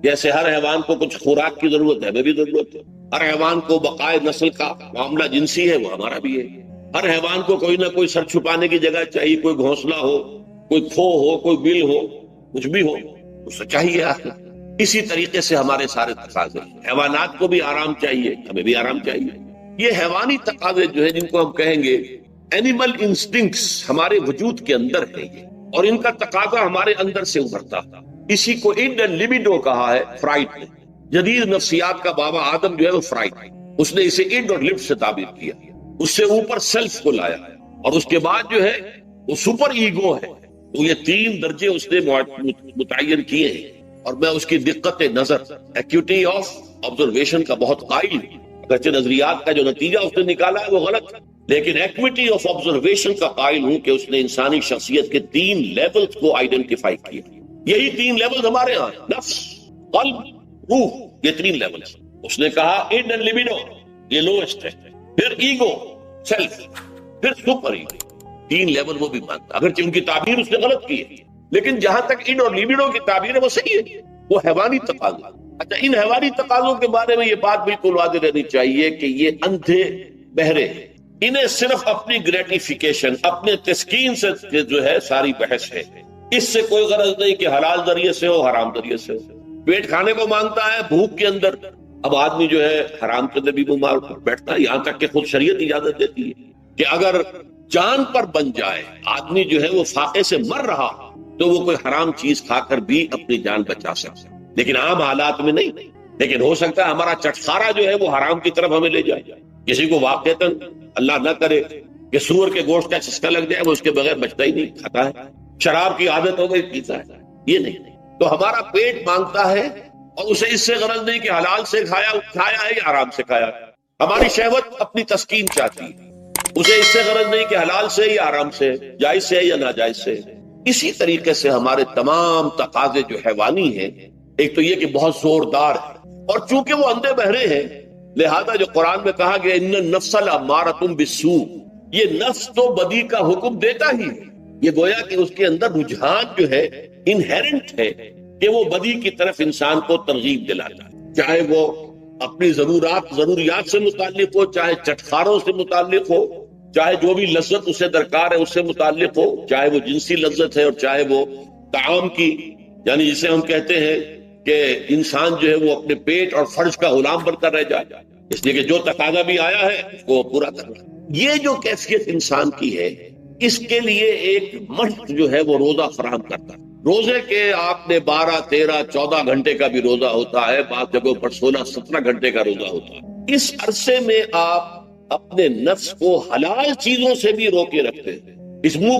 جیسے ہر حیوان کو کچھ خوراک کی ضرورت ہے، ہمیں بھی ضرورت ہے۔ ہر حیوان کو بقائے نسل کا معاملہ جنسی ہے، وہ ہمارا بھی ہے۔ ہر حیوان کو کوئی نہ کوئی سر چھپانے کی جگہ چاہیے، کوئی گھونسلہ ہو، کوئی کھو ہو، کوئی بل ہو، کچھ بھی ہو اس سے چاہیے آخر۔ اسی طریقے سے ہمارے سارے تقاضے، حیوانات کو بھی آرام چاہیے، ہمیں بھی آرام چاہیے۔ یہ حیوانی تقاضے جو ہے جن کو ہم کہیں گے اینیمل انسٹنکٹس، ہمارے وجود کے اندر ہے یہ، اور ان کا تقاضا ہمارے اندر سے ابھرتا۔ اسی کو انڈین لیبیڈو کہا ہے فرائڈ نے۔ جدید نفسیات کا بابا آدم جو ہے وہ فرائڈ، اس نے اسے انڈ اور لفٹ سے تعبیر کیا، اس سے اوپر سیلف کو لایا، اور اس کے بعد جو ہے وہ سپر ایگو ہے۔ تو یہ تین درجے اس نے متعین کیے ہیں، اور میں اس کی دقت نظر، ایکیوٹی آف آبزرویشن کا بہت قائل ہوں۔ اگرچہ نظریات کا جو نتیجہ اس نے نکالا ہے وہ غلط ہے، لیکن ایکویٹی آف آبزرویشن کا قائل ہوں کہ اس نے انسانی شخصیت کے 3 لیولز کو آئیڈینٹیفائی کیا۔ یہی 3 لیولز ہمارے ہاں، نفس، قلب، روح، یہ 3 لیولز۔ اس نے کہا انڈ اینڈ لیبیڈو یہ لوسٹ ہے، پھر ایگو، سیلف، پھر سپر ایگو۔ 3 لیول وہ بھی مانتا، اگرچہ ان کی تعبیر اس نے غلط کی ہے، لیکن جہاں تک انڈ اور لیبیڈو کی تعبیر ہے وہ صحیح ہے، وہ حیوانی تقاضا۔ اچھا ان حیوانی تقاضوں کے بارے میں یہ بات بالکل واضح رہنی چاہیے کہ یہ اندھے بہرے ہیں، انہیں صرف اپنی گریٹیفیکیشن، اپنے تسکین سے جو ہے ساری بحث ہے، اس سے کوئی غرض نہیں کہ حلال ذریعے سے ہو حرام ذریعے سے ہو۔ پیٹ کھانے کو مانگتا ہے بھوک کے اندر، اب آدمی جو ہے حرام کے اندر بھی بیمار بیٹھتا ہے، یہاں تک کہ خود شریعت اجازت دیتی ہے کہ اگر جان پر بن جائے آدمی جو ہے وہ فاقے سے مر رہا تو وہ کوئی حرام چیز کھا کر بھی اپنی جان بچا سکتا ہے، لیکن عام حالات میں نہیں۔ لیکن ہو سکتا ہے ہمارا چٹخارا جو ہے وہ حرام کی طرف ہمیں لے جائے، کسی کو واقعتاً اللہ نہ کرے کہ سور کے گوشت کا چسکا لگ جائے، وہ اس کے بغیر بچتا ہی نہیں، کھاتا ہے، شراب کی عادت ہو گئی پیتا ہے، یہ نہیں۔ تو ہمارا پیٹ مانگتا ہے اور اسے اس سے غرض نہیں کہ حلال سے کھایا ہے یا حرام سے کھایا ہے۔ ہماری شہوت اپنی تسکین چاہتی ہے، اسے اس سے غرض نہیں کہ حلال سے یا حرام سے، جائز سے یا ناجائز سے۔ اسی طریقے سے ہمارے تمام تقاضے جو حیوانی ہیں، ایک تو یہ کہ بہت زوردار ہے، اور چونکہ وہ اندھے بہرے ہیں لہذا جو قرآن میں کہا گیا ان النفس لامارۃ بالسوء، یہ نفس تو بدی کا حکم دیتا ہی ہے، یہ گویا کہ اس کے اندر رجحان جو ہے انہیرنٹ ہے کہ وہ بدی کی طرف انسان کو ترغیب دلاتا ہے، چاہے وہ اپنی ضروریات سے متعلق ہو، چاہے چٹخاروں سے متعلق ہو، چاہے جو بھی لذت اسے درکار ہے اس سے متعلق ہو، چاہے وہ جنسی لذت ہے اور چاہے وہ طعام کی، یعنی جسے ہم کہتے ہیں کہ انسان جو ہے وہ اپنے پیٹ اور فرج کا غلام بن کر رہ جائے، اس لیے کہ جو تقاضا بھی آیا ہے اس کو پورا کرنا۔ یہ جو کیفیت انسان کی ہے اس کے لیے ایک مشق جو ہے وہ روزہ فراہم کرتا ہے۔ روزے کے آپ نے 12، 13، 14 گھنٹے کا بھی روزہ ہوتا ہے، بعض جگہوں پر 16، 17 گھنٹے کا روزہ ہوتا ہے۔ اس عرصے میں آپ اپنے نفس کو حلال چیزوں سے بھی روکے رکھتے ہیں، اس منہ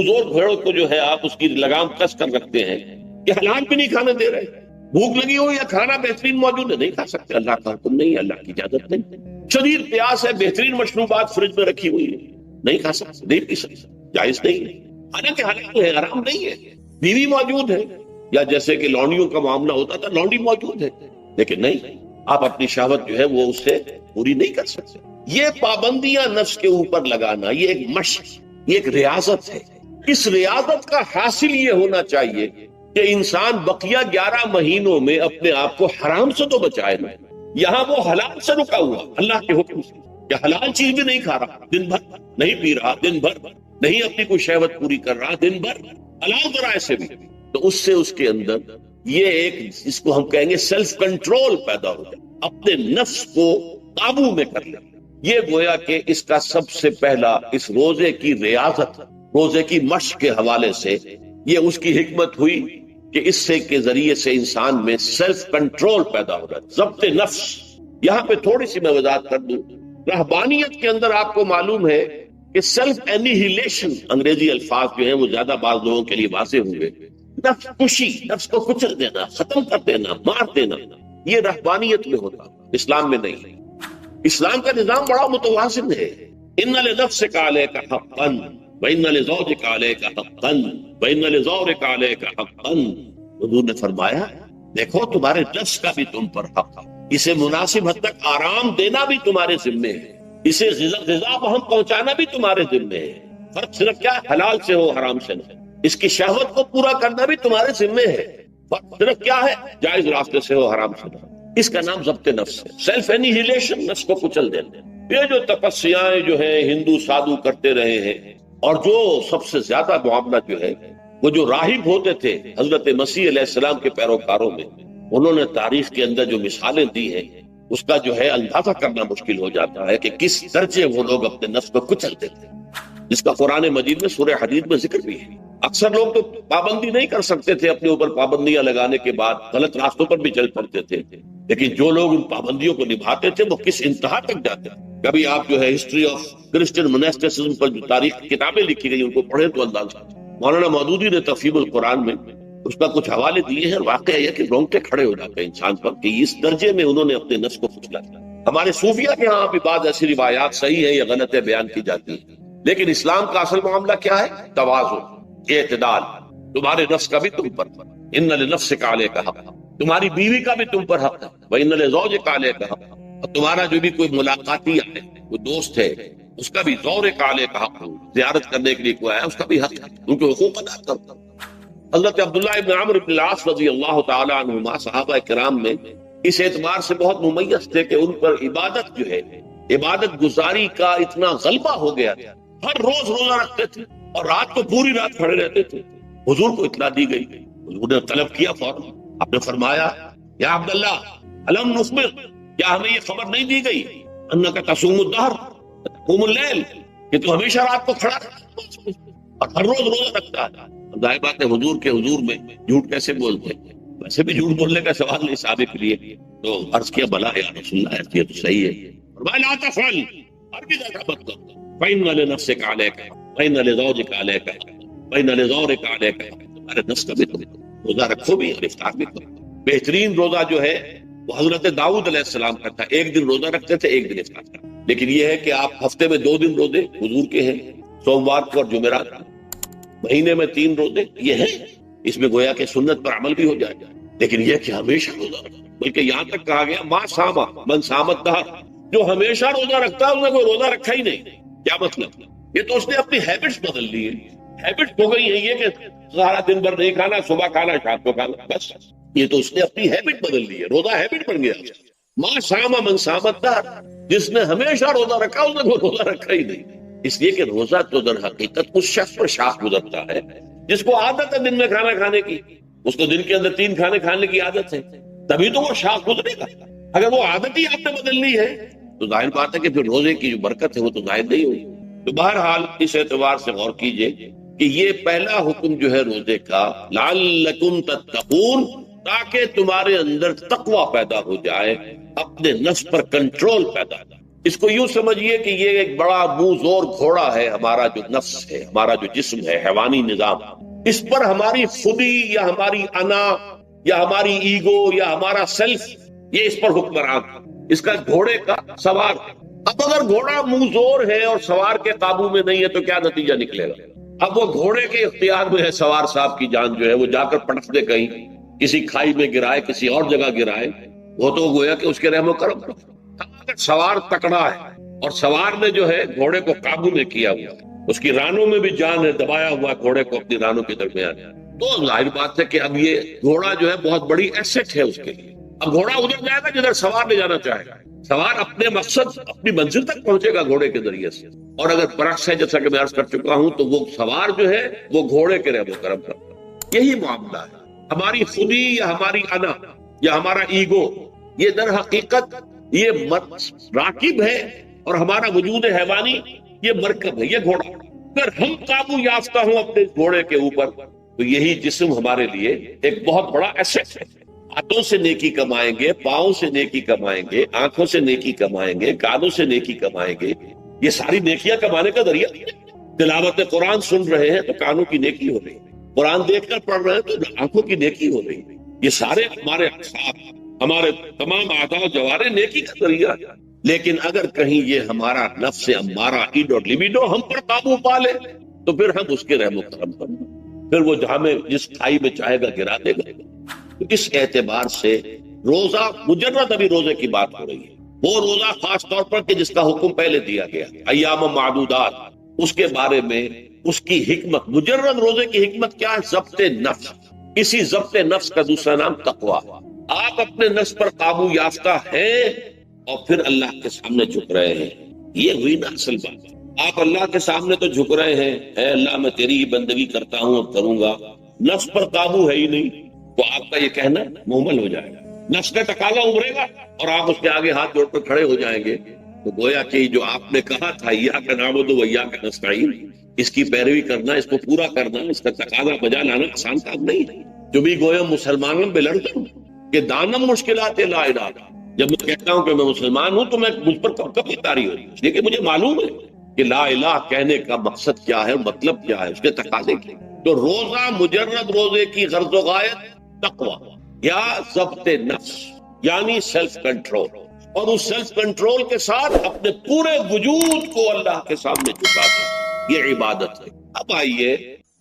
زور گھوڑے کو جو ہے آپ اس کی لگام کس کر رکھتے ہیں کہ حلال بھی نہیں کھانے دے رہے، بھوک لگی ہو یا کھانا بہترین موجود ہے نہیں کھا سکتے، اللہ کا حکم نہیں ہے، اللہ کی اجازت نہیں، شدید پیاس ہے، بہترین مشروبات فریج میں رکھی ہوئی ہے، نہیں کھا سکتے، نہیں پی سکتے، جائز نہیں ہے، حالانکہ حلال ہے، حرام نہیں ہے، بیوی موجود ہے، یا جیسے کہ لونڈیوں کا معاملہ ہوتا تھا لونڈی موجود ہے، لیکن نہیں، آپ اپنی شہوت جو ہے وہ اس سے پوری نہیں کر سکتے۔ یہ پابندیاں نفس کے اوپر لگانا، یہ ایک مشق، یہ ایک ریاضت ہے۔ اس ریاضت کا حاصل یہ ہونا چاہیے کہ انسان بقیہ 11 مہینوں میں اپنے آپ کو حرام سے تو بچائے نا۔ یہاں وہ حلال سے رکا ہوا اللہ کے حکم سے، کہ حلال چیز بھی نہیں کھا رہا، دن بھر نہیں پی رہا، دن بھر نہیں اپنی کوئی شہوت پوری کر رہا، دن بھر حلال ذرائع سے بھی، تو اس سے اس کے اندر یہ ایک، اس کو ہم کہیں گے سیلف کنٹرول پیدا ہو جائے، اپنے نفس کو قابو میں کر لے۔ یہ گویا کہ اس کا سب سے پہلا اس روزے کی ریاضت، روزے کی مشق کے حوالے سے یہ اس کی حکمت ہوئی کہ اس سے کے ذریعے سے انسان میں سیلف کنٹرول پیدا ہو رہا ہے، ضبط نفس۔ یہاں پہ تھوڑی سی میں وضاحت کر دوں، رہبانیت کے اندر آپ کو معلوم ہے کہ سیلف اینیہیلیشن، انگریزی الفاظ جو ہیں وہ زیادہ بعض لوگوں کے لیے واضح ہوں گے، نفس کشی، نفس کو کچل دینا، ختم کر دینا، مار دینا، یہ رہبانیت میں ہوتا، اسلام میں نہیں۔ اسلام کا نظام بڑا متوازن ہے۔ ان لنفسک علیک حقا وان لزوجک علیک حقا وان لزورک علیک حقا، حضور نے فرمایا دیکھو تمہارے نفس کا بھی تم پر حق ہے، اسے مناسب حد تک آرام دینا بھی تمہارے ذمے ہے، اسے غذا بہم پہنچانا بھی تمہارے ذمے ہے۔ فرق صرف کیا ہے؟ حلال سے ہو، حرام سے نہ۔ اس کی شہوت کو پورا کرنا بھی تمہارے ذمے ہے، فرق صرف کیا ہے؟ جائز راستے سے ہو، حرام سے نہ۔ اس کا نام ضبط نفس ہے، سیلف اینیہیلیشن، نفس کو کچل دینا۔ یہ جو تپسیاں جو ہیں ہندو سادھو کرتے رہے ہیں، اور جو سب سے زیادہ معاملہ جو ہے وہ جو راہب ہوتے تھے حضرت مسیح علیہ السلام کے پیروکاروں میں، انہوں نے تاریخ کے اندر جو مثالیں دی ہیں اس کا جو ہے اندازہ کرنا مشکل ہو جاتا ہے کہ کس درجے وہ لوگ اپنے نفس کو کچلتے تھے، جس کا قرآن مجید میں سورہ حدید میں ذکر بھی ہے۔ اکثر لوگ تو پابندی نہیں کر سکتے تھے، اپنے اوپر پابندیاں لگانے کے بعد غلط راستوں پر بھی چل پڑتے تھے، لیکن جو لوگ ان پابندیوں کو نبھاتے تھے وہ کس انتہا تک جاتے تھے۔ کبھی آپ جو ہے ہسٹری آف کرسچن مناسٹسزم پر جو تاریخ کی کتابیں لکھی گئی ان کو پڑھیں تو اندازہ۔ مولانا مودودی نے تفہیم القرآن میں اس کا کچھ حوالے دیے ہیں، واقعہ یہ کہ رونگٹے کھڑے ہو جاتے ہیں انسان پر کہ اس درجے میں انہوں نے اپنے نفس کو کچلا۔ ہمارے صوفیہ کے ہاں بھی بعض ایسی روایات صحیح ہیں یا غلط ہے بیان کی جاتی ہیں، لیکن اسلام کا اصل معاملہ کیا ہے؟ توازن، اعتدال۔ تمہارے نفس کا بھی تم پر، ان لنفسک علیک حق، تمہاری بیوی کا بھی تم پر حق ہے، وان لزوجک علیک حق، اور تمہارا جو بھی کوئی ملاقاتی ہے، کوئی دوست ہے، اس کا بھی زورک علیک حق، زیارت کرنے کے لیے کوئی آیا اس کا بھی حق ہے، ان کے حقوق ادا کرو۔ حضرت عبداللہ ابن عمرو بن العاص رضی اللہ تعالی عنہما صحابہ کرام میں اس اعتبار سے بہت ممیز تھے کہ ان پر عبادت جو ہے، عبادت گزاری کا اتنا غلبہ ہو گیا تھا، ہر روز روزہ رکھتے تھے اور رات کو پوری رات کھڑے رہتے تھے۔ حضور کو اطلاع دی گئی، حضور نے طلب کیا فوراً، آپ نے فرمایا یا عبداللہ الم نخبر، کیا ہمیں یہ خبر نہیں دی گئی انک تصوم الدہر تقوم اللیل، کہ تو ہمیشہ رات کو کھڑا رہتا اور ہر روز روزہ رکھتا ہے۔ ظاہر بات ہے حضور کے حضور میں جھوٹ کیسے بولتے ہیں، ویسے بھی جھوٹ بولنے کا سوال نہیں صحابے کے لیے، تو عرض کیا بلا یا رسول اللہ، یہ تو صحیح ہے، فرمایا لا تفعل، عربی کا مت کرو، فإن لنفسك عليك وإن لزوجك عليك وإن لزورك عليك، تمہارے نفس کا بھی تم روزہ رکھو بھی اور افطار بھی کرو۔ بہترین روزہ جو ہے وہ حضرت داؤد علیہ السلام کا تھا، ایک دن روزہ رکھتے تھے، ایک دن افطار تھا، لیکن یہ ہے کہ آپ ہفتے میں 2 دن روزے حضور کے ہیں، سوموار کو اور جمعرات، مہینے میں 3 روزے، یہ ہے، اس میں گویا کہ سنت پر عمل بھی ہو جائے گا، لیکن یہ کہ ہمیشہ روزہ رکھو، بلکہ یہاں تک کہا گیا ما صام من صام الدہر، جو ہمیشہ روزہ رکھتا ہے اس نے کوئی روزہ رکھا ہی نہیں۔ کیا مطلب؟ یہ تو اس نے اپنی ہیبٹس بدل لی ہے، ہیبٹ ہو گئی ہے یہ کہ سارا دن بھر نہیں کھانا، صبح کھانا، شام کو کھانا، بس یہ تو اس نے اپنی ہیبٹ بدل لی ہے، روزہ ہیبٹ بن گیا۔ ما صام من صام الدہر، جس نے ہمیشہ روزہ رکھا اس نے کوئی روزہ رکھا ہی نہیں، اس لیے کہ روزہ تو در حقیقت اس شخص پر شاخ گزرتا ہے جس کو عادت ہے دن میں کھانا کھانے کی، اس کو دن کے اندر 3 کھانے کھانے کی عادت ہے، تبھی تو وہ شاخ گزرے گا۔ اگر وہ عادت ہی آپ نے بدلنی ہے تو ظاہر بات ہے کہ پھر روزے کی جو برکت ہے وہ تو ظاہر نہیں ہوگی۔ تو بہرحال اس اعتبار سے غور کیجئے کہ یہ پہلا حکم جو ہے روزے کا، لعلکم تتقون، تاکہ تمہارے اندر تقوی پیدا ہو جائے، اپنے نفس پر کنٹرول پیدا ہو جائے۔ اس کو یوں سمجھیے کہ یہ ایک بڑا منہ زور گھوڑا ہے، ہمارا جو نفس ہے، ہمارا جو جسم ہے، حیوانی نظام، اس پر ہماری خودی یا ہماری انا یا ہماری ایگو یا ہمارا سیلف، یہ اس پر حکمران ہے، اس کا گھوڑے کا سوار ہے۔ اب اگر گھوڑا منہ زور ہے اور سوار کے قابو میں نہیں ہے تو کیا نتیجہ نکلے گا؟ اب وہ گھوڑے کے اختیار میں ہے، سوار صاحب کی جان جو ہے وہ جا کر پٹک دے، کہیں کسی کھائی میں گرائے، کسی اور جگہ گرائے، وہ تو گویا کہ اس کے رحم و کرم۔ اگر سوار تکڑا ہے اور سوار نے جو ہے گھوڑے کو قابو میں کیا ہوا ہے، اس کی رانوں میں بھی جان ہے، دبایا ہوا ہے گھوڑے کو اپنی رانوں کے درمیان، تو ظاہر بات ہے کہ اب یہ گھوڑا جو ہے بہت بڑی ایسٹ ہے اس کے لیے۔ اب گھوڑا ادھر جائے گا جدھر سوار لے جانا چاہے گا، سوار اپنے مقصد اپنی منزل تک پہنچے گا گھوڑے کے ذریعے سے، اور اگر برعکس ہے جیسا کہ میں عرض کر چکا ہوں تو وہ سوار جو ہے وہ گھوڑے کے رحم و کرم کرتا۔ یہی معاملہ ہے، ہماری خودی یا ہماری انا یا ہمارا ایگو، یہ در حقیقت یہ راکب ہے، اور ہمارا وجود حیوانی یہ مرکب ہے، یہ گھوڑا۔ اگر ہم قابو یافتہ ہوں اپنے گھوڑے کے اوپر تو یہی جسم ہمارے لیے ایک بہت بڑا ایسٹ ہے۔ ہاتھوں سے نیکی کمائیں گے، پاؤں سے نیکی کمائیں گے، آنکھوں سے نیکی کمائیں گے، کانوں سے نیکی کمائیں گے، یہ ساری نیکیاں کمانے کا ذریعہ۔ تلاوت قرآن سن رہے ہیں تو کانوں کی نیکی ہو رہی ہے، قرآن دیکھ کر پڑھ رہے ہیں تو آنکھوں کی نیکی ہو رہی ہے، یہ سارے ہمارے اعصاب، ہمارے تمام اعضاء و جوارح نیکی کا ذریعہ ہے۔ لیکن اگر کہیں یہ ہمارا نفس امارہ ایڈ اور لیبیڈو ہم پر قابو پا لے تو پھر ہم اس کے رحم و کرم پر، پھر وہ جہاں میں جس کھائی میں چاہے گا گرا دے گا۔ تو اس اعتبار سے روزہ مجرد ابھی روزے کی بات ہو رہی ہے، وہ روزہ خاص طور پر کہ جس کا حکم پہلے دیا گیا ایام معدودات، اس کے بارے میں اس کی حکمت، مجرد روزے کی حکمت کیا ہے؟ ضبط نفس۔ اسی ضبط نفس کا دوسرا نام تقویٰ۔ آپ اپنے نفس پر قابو یافتہ ہیں اور پھر اللہ کے سامنے جھک رہے ہیں، یہ ہوئی نا اصل بات۔ آپ اللہ کے سامنے تو جھک رہے ہیں، اے اللہ میں تیری ہی بندگی کرتا ہوں اور کروں گا، نفس پر قابو ہے ہی نہیں، تو آپ کا یہ کہنا مہمل ہو جائے گا، نفس کا تقاضا ابھرے گا اور آپ اس کے آگے ہاتھ جوڑ کر کھڑے ہو جائیں گے۔ تو گویا کہ جو آپ نے کہا تھا ایاک نعبد و ایاک نستعین، اس کی پیروی کرنا، اس کو پورا کرنا، اس کا تقاضا بجا لانا آسان کام نہیں ہے۔ جو بھی گویا مسلمانوں پہ لڑتا ہوں کہ دانم مشکلات لا الہ، جب میں کہتا ہوں کہ میں مسلمان ہوں تو میں مجھ پر کب کب اتاری ہو رہی ہے، اس لیے کہ مجھے معلوم ہے کہ لا الہ کہنے کا مقصد کیا ہے، مطلب کیا ہے، اس کے تقاضے کیا۔ تو روزہ مجرد روزے کی غرض و غایت تقویٰ یا ضبط نفس، یعنی سیلف کنٹرول، اور اس سیلف کنٹرول کے ساتھ اپنے پورے وجود کو اللہ کے سامنے جھکا دیں، یہ عبادت ہے۔ اب آئیے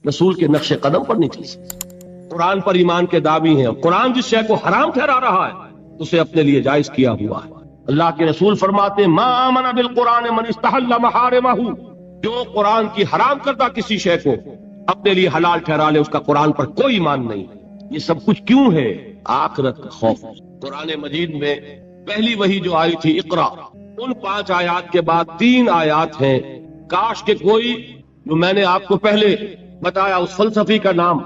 رسول کے نقش قدم پر نہیں چل، قرآن پر ایمان کے دعوی ہیں، قرآن جس شے کو حرام ٹھہرا رہا ہے اسے اپنے لیے جائز کیا ہوا ہے۔ اللہ کے رسول فرماتے ہیں ما آمن بالقرآن من استحل محارمہ، جو قرآن کی حرام کردہ کسی شے کو اپنے لیے حلال ٹھہرا لے اس کا قرآن پر کوئی ایمان نہیں۔ یہ سب کچھ کیوں ہے؟ آخرت کا خوف۔ قرآن مجید میں پہلی وحی جو آئی تھی اقرا، ان 5 آیات کے بعد 3 آیات ہیں، کاش کہ کوئی، جو میں نے آپ کو پہلے بتایا اس فلسفی کا نام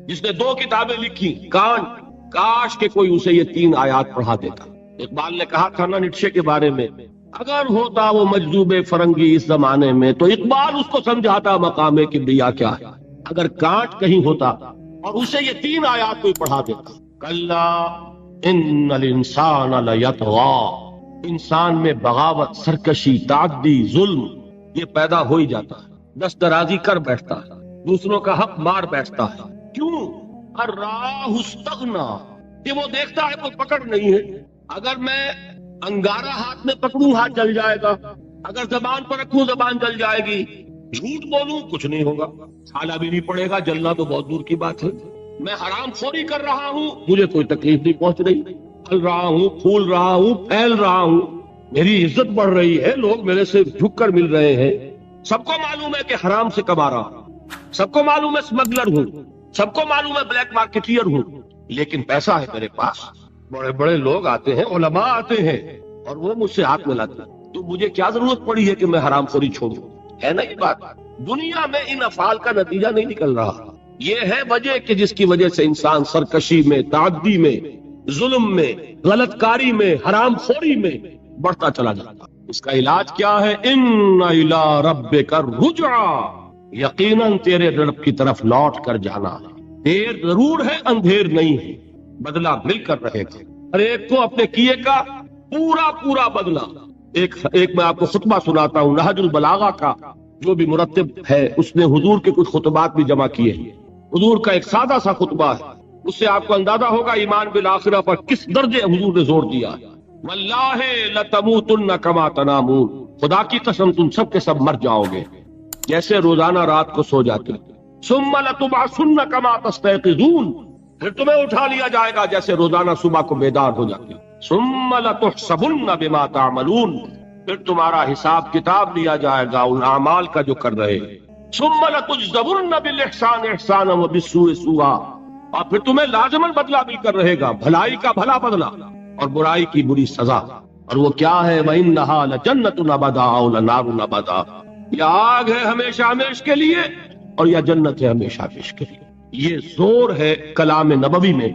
جس نے 2 کتابیں لکھی کانٹ، کاش کہ کوئی اسے یہ 3 آیات پڑھا دیتا۔ اقبال نے کہا تھا نا نیٹشے کے بارے میں، اگر ہوتا وہ مجذوب فرنگی اس زمانے میں تو اقبال اس کو سمجھاتا مقام کبریا کیا ہے۔ اگر کانٹ کہیں ہوتا اور اسے یہ 3 آیات کوئی پڑھا دیتا، کلا ان الانسان لیطغی، انسان میں بغاوت، سرکشی، تعدی، ظلم یہ پیدا ہو ہی جاتا ہے، دست درازی کر بیٹھتا ہے، دوسروں کا حق مار بیٹھتا ہے۔ کیوں؟ الراہ استغنا، کہ وہ دیکھتا ہے کوئی پکڑ نہیں ہے۔ اگر میں انگارہ ہاتھ میں پکڑوں ہاتھ جل جائے گا، اگر زبان پر رکھوں زبان جل جائے گی، جھوٹ بولوں کچھ نہیں ہوگا، چھالا بھی نہیں پڑے گا، جلنا تو بہت دور کی بات ہے۔ میں حرام خوری کر رہا ہوں، مجھے کوئی تکلیف نہیں پہنچ رہی، پھل رہا ہوں، پھول رہا ہوں، پھیل رہا ہوں، میری عزت بڑھ رہی ہے، لوگ میرے سے جھک کر مل رہے ہیں۔ سب کو معلوم ہے کہ حرام سے کما رہا ہوں، سب کو معلوم ہے اسمگلر ہوں، سب کو معلوم ہے بلیک مارکیٹیئر ہوں، لیکن پیسہ ہے میرے پاس، بڑے بڑے لوگ آتے ہیں، علماء آتے ہیں اور وہ مجھ سے ہاتھ ملاتے ہیں، تو مجھے کیا ضرورت پڑی ہے کہ میں حرام خوری چھوڑوں؟ ہے نا یہ بات؟ دنیا میں ان افعال کا نتیجہ نہیں نکل رہا، یہ ہے وجہ کہ جس کی وجہ سے انسان سرکشی میں، تعدی میں، ظلم میں، غلط کاری میں، حرام خوری میں بڑھتا چلا جاتا۔ اس کا علاج کیا ہے؟ ان الی ربک الرجع، یقیناً تیرے رب کی طرف لوٹ کر جانا ہے، دیر ضرور ہے اندھیر نہیں ہے، بدلہ مل کر رہے گا، ہر ایک کو اپنے کیے کا پورا پورا بدلہ۔ ایک میں آپ کو خطبہ سناتا ہوں نہج البلاغہ کا، جو بھی مرتب ہے اس نے حضور کے کچھ خطبات بھی جمع کیے ہیں، حضور کا ایک سادہ سا خطبہ ہے، اس سے آپ کو اندازہ ہوگا ایمان بالآخرہ پر کس درجے حضور نے زور دیا ہے۔ واللہ لتموتن کما تنامون، خدا کی قسم تم سب کے سب مر جاؤ گے جیسے روزانہ رات کو سو جاتے، ثم لتبعثن کما تستيقظون، پھر تمہیں اٹھا لیا جائے گا جیسے روزانہ صبح کو بیدار ہو جاتے، ثم لتحسبن بما تعملون، پھر تمہارا حساب کتاب لیا جائے گا ان اعمال کا جو کر رہے ہیں. ثم لتجزون بالاحسان احسانا وبالسوء سوءا، اور پھر تمہیں لازماً بدلہ مل کر رہے گا، بھلائی کا بھلا بدلہ اور برائی کی بری سزا. اور وہ کیا ہے؟ وَإِنَّهَا لَجَنَّةٌ أَبَدًا أَوْ لَنَارٌ أَبَدًا، یہ آگ ہے ہمیشہ ہمیش کے لیے اور یا جنت ہے ہمیشہ ہمیش کے لیے. یہ زور ہے کلام نبوی میں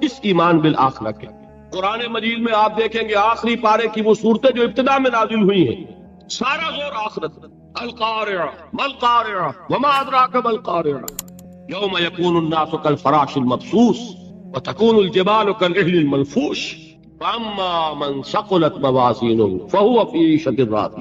اس ایمان بالآخرہ کے. قرآن مجید میں آپ دیکھیں گے آخری پارے کی وہ صورتیں جو ابتدا میں نازل ہوئی ہیں، سارا زور آخرت. القارعہ ما القارعہ وما ادراک ما القارعہ یوم یکون الناس کالفراش المبثوث وتکون الجبال کالعہن المنفوش فاما من ثقلت موازینہ فہو فی عیشۃ راضیہ